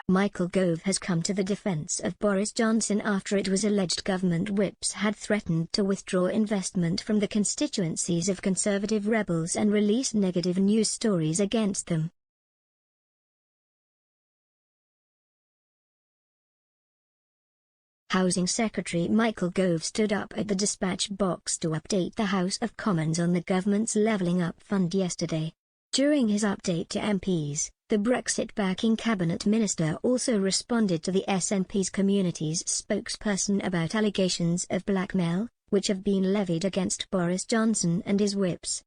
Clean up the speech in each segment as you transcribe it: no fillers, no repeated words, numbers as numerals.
Michael Gove has come to the defense of Boris Johnson after it was alleged government whips had threatened to withdraw investment from the constituencies of Conservative rebels and release negative news stories against them. Housing Secretary Michael Gove stood up at the dispatch box to update the House of Commons on the government's Levelling Up Fund yesterday. During his update to MPs, the Brexit-backing cabinet minister also responded to the SNP's communities spokesperson about allegations of blackmail, which have been levied against Boris Johnson and his whips.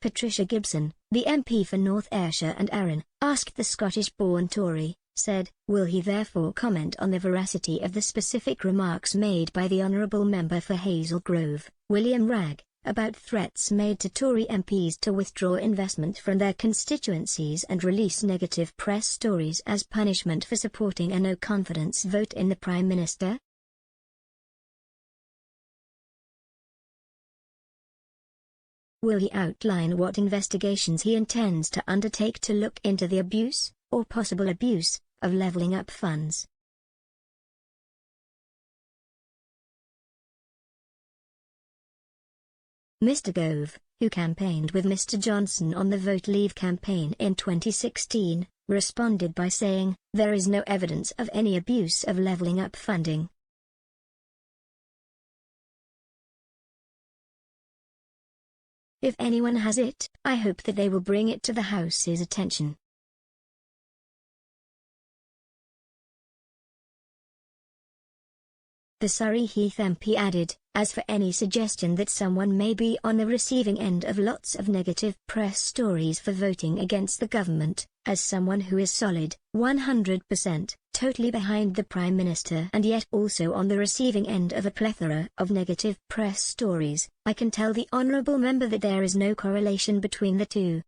Patricia Gibson, the MP for North Ayrshire and Arran, asked the Scottish-born Tory, said, will he therefore comment on the veracity of the specific remarks made by the Honourable Member for Hazel Grove, William Ragg, about threats made to Tory MPs to withdraw investment from their constituencies and release negative press stories as punishment for supporting a no-confidence vote in the Prime Minister? Will he outline what investigations he intends to undertake to look into the abuse, or possible abuse, of levelling up funds? Mr. Gove, who campaigned with Mr. Johnson on the Vote Leave campaign in 2016, responded by saying, there is no evidence of any abuse of levelling up funding. If anyone has it, I hope that they will bring it to the House's attention. The Surrey Heath MP added, as for any suggestion that someone may be on the receiving end of lots of negative press stories for voting against the government, as someone who is solid, 100%, totally behind the Prime Minister and yet also on the receiving end of a plethora of negative press stories, I can tell the Honourable Member that there is no correlation between the two.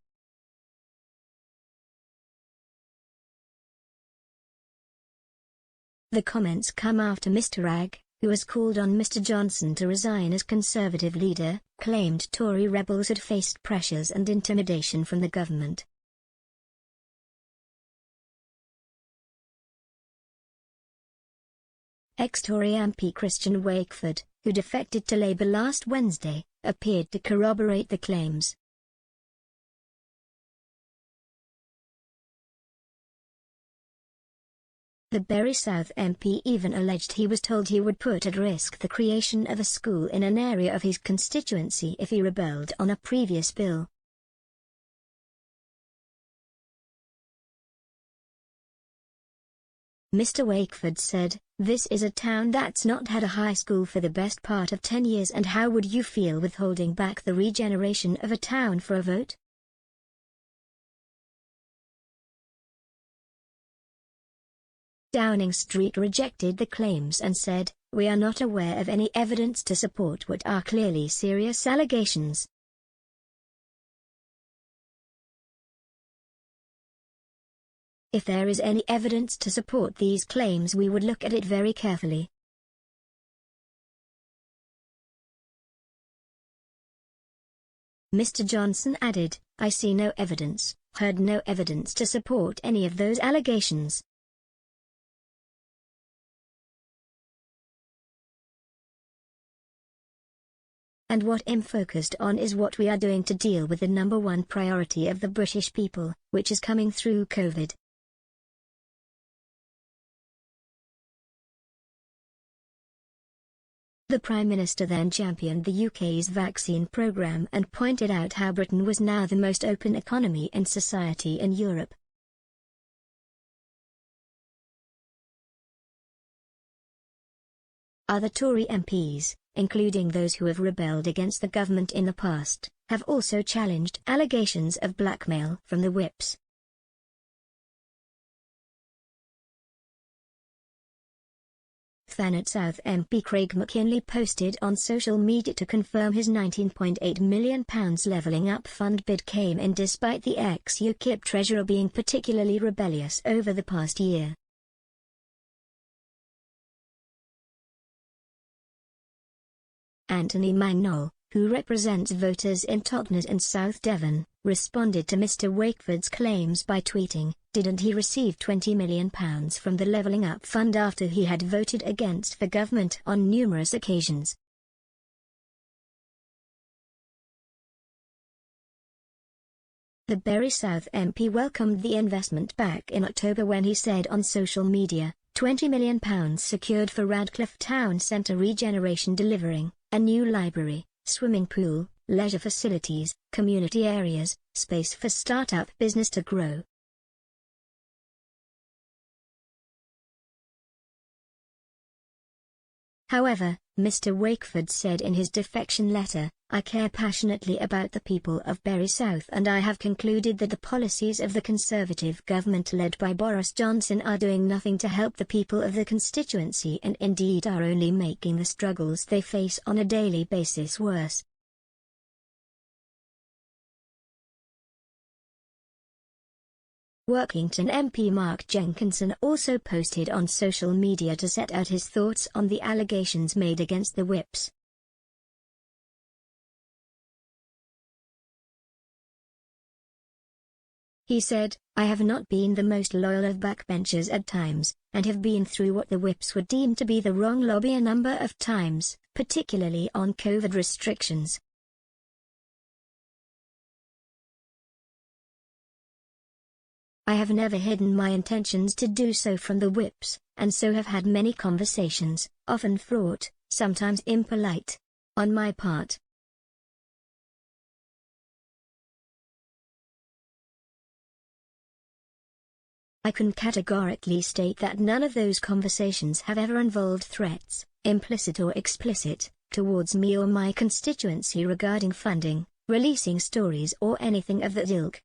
The comments come after Mr. Ragg, who has called on Mr. Johnson to resign as Conservative leader, claimed Tory rebels had faced pressures and intimidation from the government. Ex-Tory MP Christian Wakeford, who defected to Labour last Wednesday, appeared to corroborate the claims. The Bury South MP even alleged he was told he would put at risk the creation of a school in an area of his constituency if he rebelled on a previous bill. Mr. Wakeford said, "This is a town that's not had a high school for the best part of 10 years, and how would you feel with holding back the regeneration of a town for a vote?" Downing Street rejected the claims and said, "We are not aware of any evidence to support what are clearly serious allegations." If there is any evidence to support these claims, we would look at it very carefully. Mr. Johnson added, "I see no evidence, heard no evidence to support any of those allegations." And what I'm focused on is what we are doing to deal with the number one priority of the British people, which is coming through COVID. The Prime Minister then championed the UK's vaccine programme and pointed out how Britain was now the most open economy and society in Europe. Other Tory MPs, including those who have rebelled against the government in the past, have also challenged allegations of blackmail from the whips. Thanet South MP Craig McKinley posted on social media to confirm his £19.8 million levelling up fund bid came in despite the ex-UKIP treasurer being particularly rebellious over the past year. Anthony Mangnall, who represents voters in Totnes and South Devon, responded to Mr. Wakeford's claims by tweeting, "Didn't he receive £20 million from the Levelling Up Fund after he had voted against the government on numerous occasions?" The Bury South MP welcomed the investment back in October when he said on social media, £20 million secured for Radcliffe Town Centre regeneration, delivering a new library, swimming pool, leisure facilities, community areas, space for start-up business to grow. However, Mr. Wakeford said in his defection letter, "I care passionately about the people of Bury South, and I have concluded that the policies of the Conservative government led by Boris Johnson are doing nothing to help the people of the constituency, and indeed are only making the struggles they face on a daily basis worse." Workington MP Mark Jenkinson also posted on social media to set out his thoughts on the allegations made against the whips. He said, "I have not been the most loyal of backbenchers at times, and have been through what the whips would deem to be the wrong lobby a number of times, particularly on COVID restrictions. I have never hidden my intentions to do so from the whips, and so have had many conversations, often fraught, sometimes impolite, on my part. I can categorically state that none of those conversations have ever involved threats, implicit or explicit, towards me or my constituency regarding funding, releasing stories or anything of that ilk.